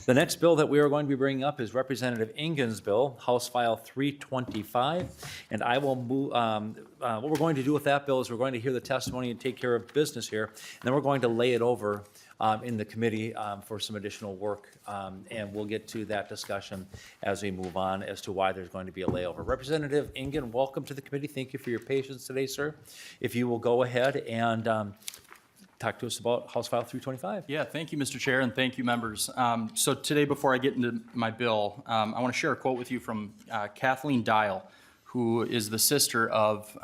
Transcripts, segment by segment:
The next bill that we are going to be bringing up is Representative Engen's bill, House File 325. And I will move, what we're going to do with that bill is we're going to hear the testimony and take care of business here. And then we're going to lay it over in the committee for some additional work. And we'll get to that discussion as we move on as to why there's going to be a layover. Representative Engen, welcome to the committee. Thank you for your patience today, sir. If you will go ahead and talk to us about House File 325. Yeah, thank you, Mr. Chair, and thank you, members. So today, before I get into my bill, I want to share a quote with you from Kathleen Dial, who is the sister of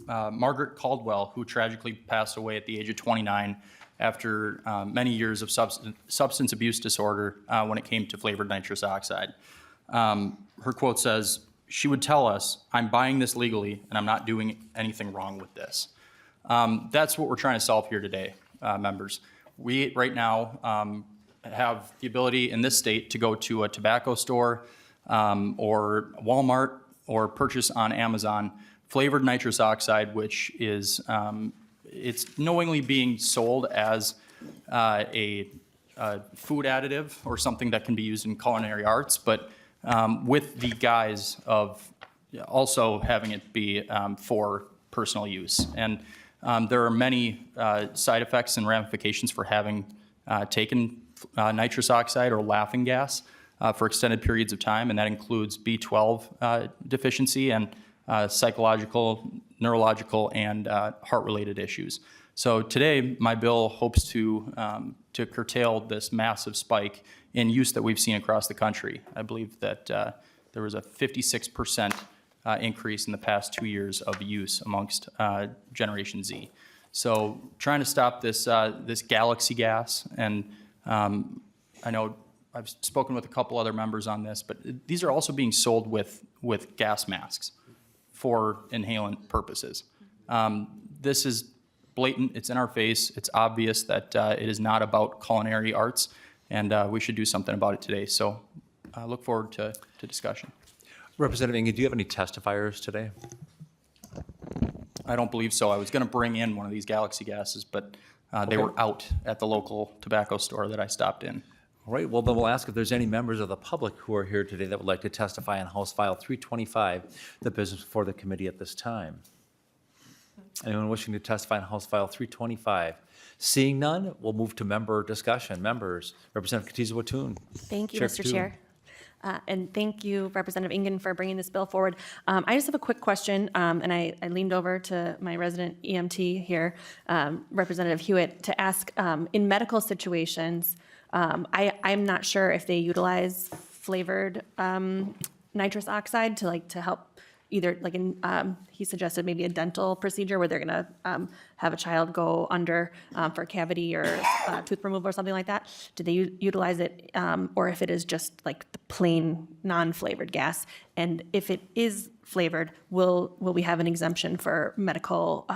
Margaret Caldwell, who tragically passed away at the age of 29 after many years of substance abuse disorder when it came to flavored nitrous oxide. Her quote says, "She would tell us, 'I'm buying this legally and I'm not doing anything wrong with this.'" That's what we're trying to solve here today, members. We, right now, have the ability in this state to go to a tobacco store or Walmart or purchase on Amazon flavored nitrous oxide, which is it's knowingly being sold as a food additive or something that can be used in culinary arts, but with the guise of also having it be for personal use. And there are many side effects and ramifications for having taken nitrous oxide or laughing gas for extended periods of time, and that includes B12 deficiency and psychological, neurological, and heart-related issues. So today, my bill hopes to curtail this massive spike in use that we've seen across the country. I believe that there was a 56% increase in the past 2 years of use amongst Generation Z. So trying to stop this this galaxy gas, and I know I've spoken with a couple other members on this, but these are also being sold with gas masks for inhalant purposes. This is blatant, it's in our face, it's obvious that it is not about culinary arts, and we should do something about it today. So I look forward to discussion. Representative Engen, do you have any testifiers today? I don't believe so. I was going to bring in one of these galaxy gases, but they were out at the local tobacco store that I stopped in. All right, well, then we'll ask if there's any members of the public who are here today that would like to testify on House File 325, the business before the committee at this time. Anyone wishing to testify on House File 325? Seeing none, we'll move to member discussion. Members, Representative Katiza-Watun. Thank you, Mr. Chair. And thank you, Representative Engen, for bringing this bill forward. I just have a quick question, and I leaned over to my resident EMT here, Representative Hewitt, to ask, in medical situations, I'm not sure if they utilize flavored nitrous oxide to help either, like he suggested maybe a dental procedure where they're going to have a child go under for a cavity or tooth removal or something like that. Do they utilize it, or if it is just like the plain non-flavored gas? And if it is flavored, will we have an exemption for medical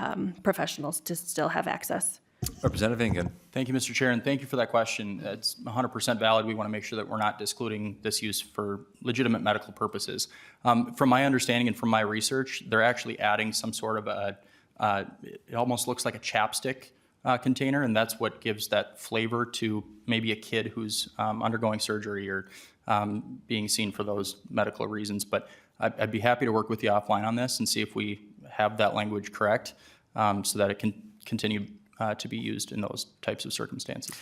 professionals to still have access? Representative Engen. Thank you, Mr. Chair, and thank you for that question. It's 100% valid. We want to make sure that we're not excluding this use for legitimate medical purposes. From my understanding and from my research, they're actually adding some sort of it almost looks like a chapstick container, and that's what gives that flavor to maybe a kid who's undergoing surgery or being seen for those medical reasons. But I'd be happy to work with you offline on this and see if we have that language correct so that it can continue to be used in those types of circumstances.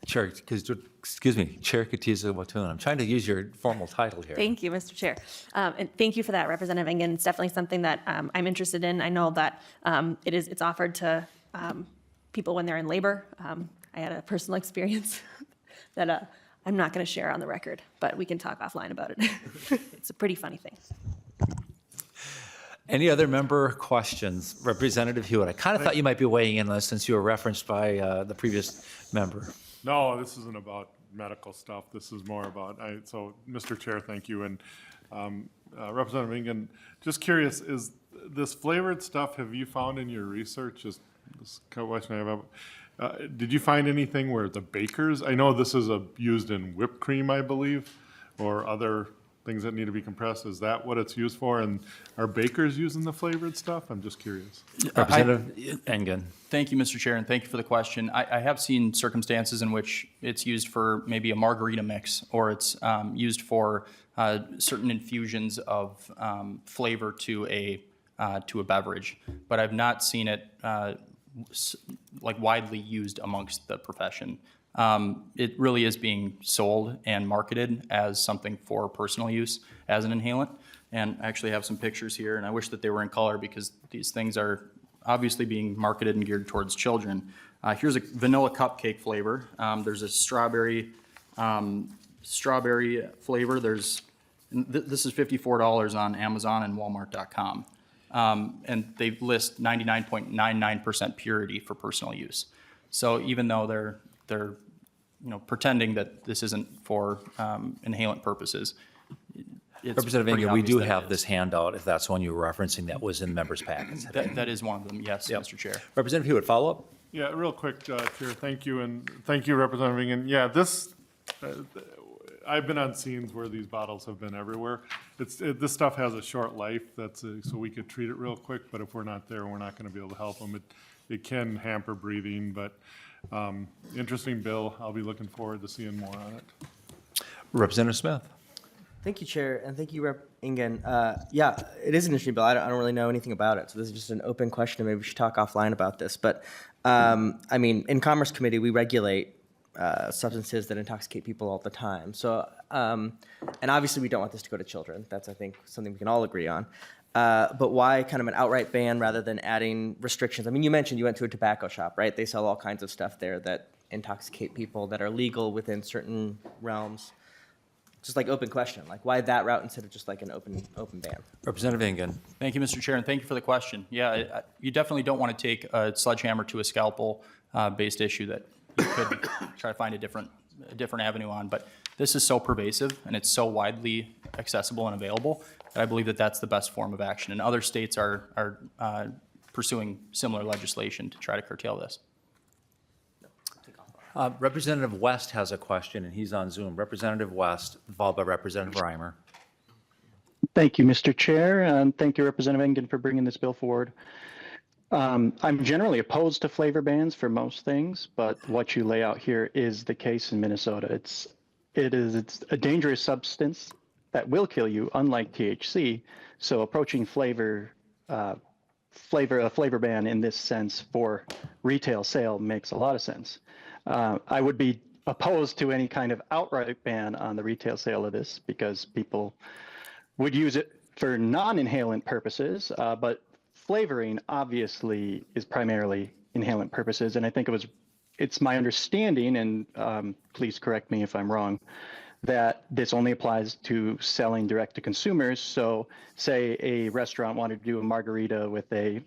Chair Katiza-Watun. I'm trying to use your formal title here. Thank you, Mr. Chair. And thank you for that, Representative Engen. It's definitely something that I'm interested in. I know that it's offered to people when they're in labor. I had a personal experience that I'm not going to share on the record, but we can talk offline about it. It's a pretty funny thing. Any other member questions? Representative Hewitt, I kind of thought you might be weighing in on this since you were referenced by the previous member. No, this isn't about medical stuff. This is more about, so Mr. Chair, thank you. And Representative Engen, just curious, is this flavored stuff, have you found in your research, just this question I have about, did you find anything where the bakers, I know this is used in whipped cream, I believe, or other things that need to be compressed. Is that what it's used for? And are bakers using the flavored stuff? I'm just curious. Representative Engen. Thank you, Mr. Chair, and thank you for the question. I have seen circumstances in which it's used for maybe a margarita mix, or it's used for certain infusions of flavor to a beverage, but I've not seen it like widely used amongst the profession. It really is being sold and marketed as something for personal use as an inhalant. And I actually have some pictures here, and I wish that they were in color because these things are obviously being marketed and geared towards children. Here's a vanilla cupcake flavor. There's a strawberry flavor. This is $54 on Amazon and Walmart.com. And they list 99.99% purity for personal use. So even though they're pretending that this isn't for inhalant purposes, it's Representative pretty Engen, we obvious do that it have is. this handout, if that's one you were referencing, that was in members' packets. That is one of them, yes, Yep. Mr. Chair. Representative Hewitt, follow-up? Yeah, real quick, Chair, thank you, and thank you, Representative Engen. Yeah, this, I've been on scenes where these bottles have been everywhere. This stuff has a short life, so we could treat it real quick, but if we're not there, we're not gonna be able to help them. It can hamper breathing, but interesting bill. I'll be looking forward to seeing more on it. Representative Smith? Thank you, Chair, and thank you, Rep. Ingen. Yeah, it is an interesting bill. I don't really know anything about it, so this is just an open question. Maybe we should talk offline about this. But, I mean, in Commerce Committee, we regulate substances that intoxicate people all the time. So, and obviously, we don't want this to go to children. That's, I think, something we can all agree on. But why kind of an outright ban rather than adding restrictions? I mean, you mentioned you went to a tobacco shop, right? They sell all kinds of stuff there that intoxicate people that are legal within certain realms. Just like open question, like why that route instead of just like an open ban? Representative Engen? Thank you, Mr. Chair, and thank you for the question. Yeah, you definitely don't want to take a sledgehammer to a scalpel based issue that you could try to find a different avenue on. But this is so pervasive and it's so widely accessible and available that I believe that that's the best form of action. And other states are pursuing similar legislation to try to curtail this. Representative West has a question, and he's on Zoom. Representative West, followed by Representative Reimer. Thank you, Mr. Chair, and thank you, Representative Engen, for bringing this bill forward. I'm generally opposed to flavor bans for most things, but what you lay out here is the case in Minnesota. It's a dangerous substance that will kill you, unlike THC. So approaching a flavor ban in this sense for retail sale makes a lot of sense. I would be opposed to any kind of outright ban on the retail sale of this because people would use it for non-inhalant purposes, but flavoring obviously is primarily inhalant purposes. And I think it's my understanding, and please correct me if I'm wrong, that this only applies to selling direct to consumers. So say a restaurant wanted to do a margarita with a,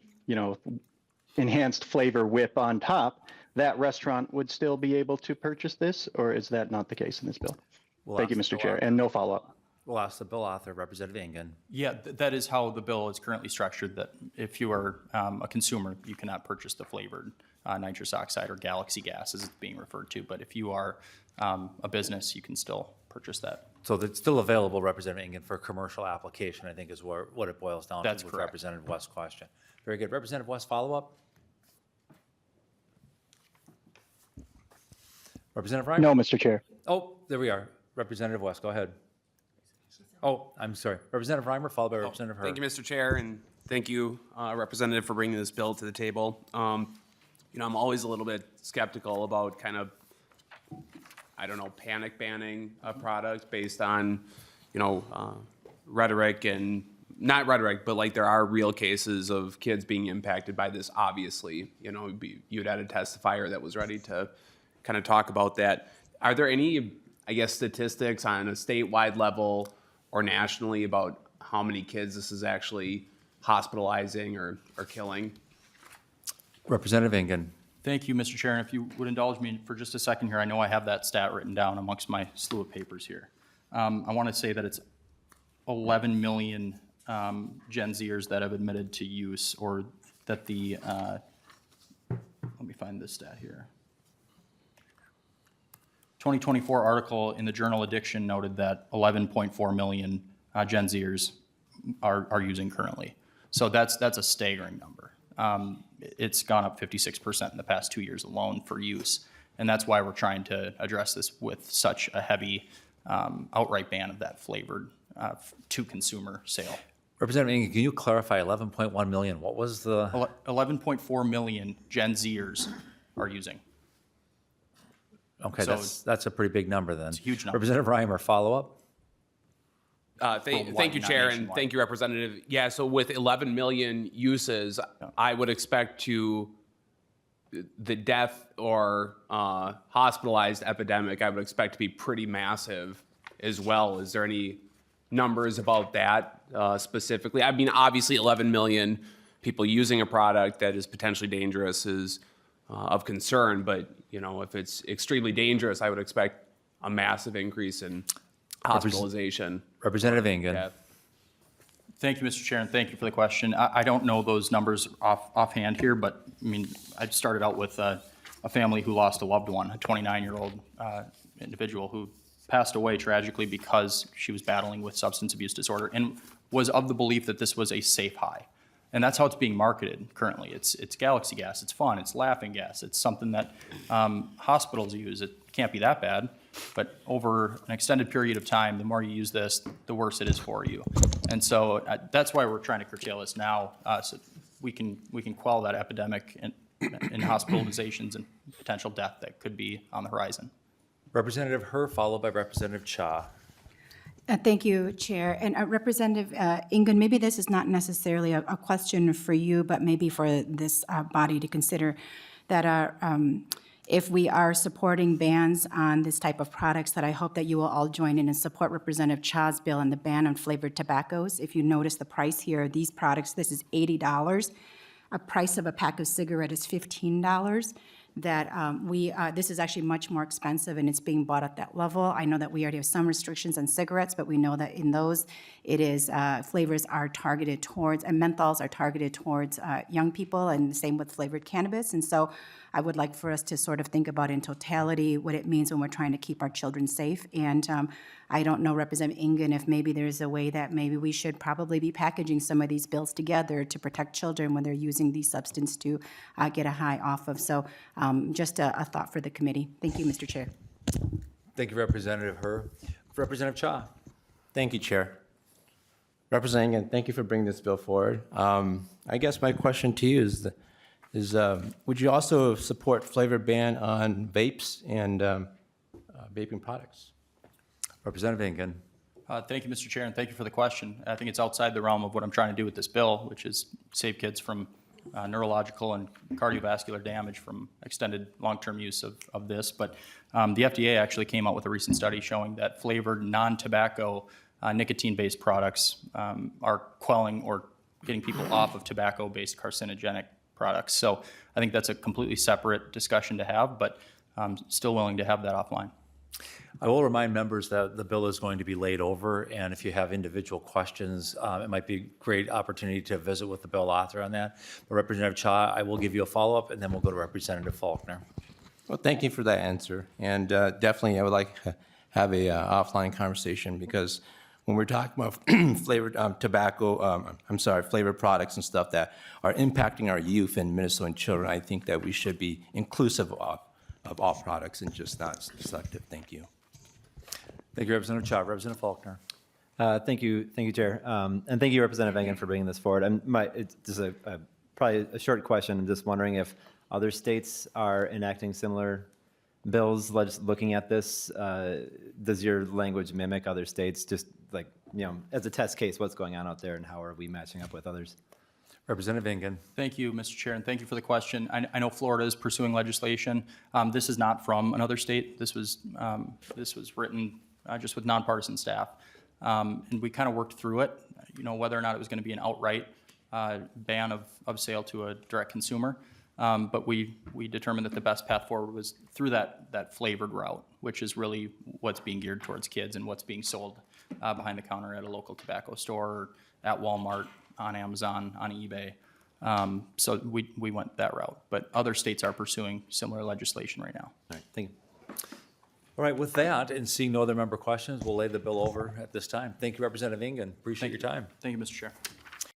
enhanced flavor whip on top, that restaurant would still be able to purchase this, or is that not the case in this bill? Thank you, Mr. Chair, and no follow-up. We'll ask the bill author, Representative Engen. Yeah, that is how the bill is currently structured, that if you are a consumer, you cannot purchase the flavored nitrous oxide or galaxy gas as it's being referred to. But if you are a business, you can still purchase that. So it's still available, Representative Engen, for commercial application, I think is what it boils down to. That's with correct. Representative West's question. Very good. Representative West, follow-up? Representative Reimer? No, Mr. Chair. Oh, there we are. Representative West, go ahead. Oh, I'm sorry. Representative Reimer, followed by Representative Hurd. Thank you, Mr. Chair, and thank you, Representative, for bringing this bill to the table. I'm always a little bit skeptical about kind of, panic banning a product based on, rhetoric and, not rhetoric, but like there are real cases of kids being impacted by this, obviously. You'd had a testifier that was ready to kind of talk about that. Are there any, statistics on a statewide level or nationally about how many kids this is actually hospitalizing or killing? Representative Engen. Thank you, Mr. Chair. And if you would indulge me for just a second here, I know I have that stat written down amongst my slew of papers here. I want to say that it's 11 million Gen Zers that have admitted to use, or that the, let me find this stat here. 2024 article in the journal Addiction noted that 11.4 million Gen Zers are using currently. So that's a staggering number. It's gone up 56% in the past 2 years alone for use. And that's why we're trying to address this with such a heavy outright ban of that flavored to consumer sale. Representative Ingen, can you clarify 11.1 million? What was the? 11.4 million Gen Zers are using. Okay, So that's a pretty big number then. It's a huge number. Representative Reimer, follow up? Thank you, Worldwide, Chair, not and nationwide. thank you, Representative. Yeah, so with 11 million uses, I would expect the death or hospitalized epidemic, I would expect to be pretty massive as well. Is there any numbers about that specifically? I mean, obviously 11 million people using a product that is potentially dangerous is of concern, but if it's extremely dangerous, I would expect a massive increase in hospitalization. Representative Ingen. Death. Thank you, Mr. Chair, and thank you for the question. I don't know those numbers offhand here, but I mean, I started out with a family who lost a loved one, a 29-year-old individual who passed away tragically because she was battling with substance abuse disorder and was of the belief that this was a safe high. And that's how it's being marketed currently. It's galaxy gas, it's fun, it's laughing gas, it's something that hospitals use. It can't be that bad, but over an extended period of time, the more you use this, the worse it is for you. And so that's why we're trying to curtail this now, so we can quell that epidemic in hospitalizations and potential death that could be on the horizon. Representative Herr, followed by Representative Cha. Thank you, Chair. And Representative Ingen, maybe this is not necessarily a question for you, but maybe for this body to consider that if we are supporting bans on this type of products, that I hope that you will all join in and support Representative Cha's bill on the ban on flavored tobaccos. If you notice the price here of these products, this is $80. A price of a pack of cigarette is $15. That this is actually much more expensive and it's being bought at that level. I know that we already have some restrictions on cigarettes, but we know that in those, it is, flavors are targeted towards, and menthols are targeted towards young people, and the same with flavored cannabis. And so I would like for us to sort of think about in totality what it means when we're trying to keep our children safe. And I don't know, Representative Ingen, if maybe there's a way that maybe we should probably be packaging some of these bills together to protect children when they're using these substances to get a high off of. So just a thought for the committee. Thank you, Mr. Chair. Thank you, Representative Herr. Representative Cha. Thank you, Chair. Representative Ingen, thank you for bringing this bill forward. I guess my question to you is would you also support flavor ban on vapes and vaping products? Representative Ingen. Thank you, Mr. Chair, and thank you for the question. I think it's outside the realm of what I'm trying to do with this bill, which is save kids from neurological and cardiovascular damage from extended long-term use of this. But the FDA actually came out with a recent study showing that flavored non-tobacco nicotine-based products are quelling or getting people off of tobacco-based carcinogenic products. So I think that's a completely separate discussion to have, but I'm still willing to have that offline. I will remind members that the bill is going to be laid over, and if you have individual questions, it might be a great opportunity to visit with the bill author on that. But Representative Cha, I will give you a follow-up, and then we'll go to Representative Faulkner. Well, thank you for that answer. And definitely, I would like to have a offline conversation because when we're talking about flavored flavored products and stuff that are impacting our youth and Minnesotan children, I think that we should be inclusive of all products and just not selective. Thank you. Thank you, Representative Cha. Representative Faulkner. Thank you, Chair. And thank you, Representative Ingen, for bringing this forward. It's just probably a short question. I'm just wondering if other states are enacting similar bills, looking at this. Does your language mimic other states? Just like, as a test case, what's going on out there and how are we matching up with others? Representative Ingen. Thank you, Mr. Chair, and thank you for the question. I know Florida is pursuing legislation. This is not from another state. This was written just with nonpartisan staff, and we kind of worked through it. Whether or not it was going to be an outright ban of sale to a direct consumer, but we determined that the best path forward was through that flavored route, which is really what's being geared towards kids and what's being sold behind the counter at a local tobacco store, or at Walmart, on Amazon, on eBay. So we went that route, but other states are pursuing similar legislation right now. All right, thank you. All right, with that, and seeing no other member questions, we'll lay the bill over at this time. Thank you, Representative Ingen. Appreciate your time. Thank you, Mr. Chair.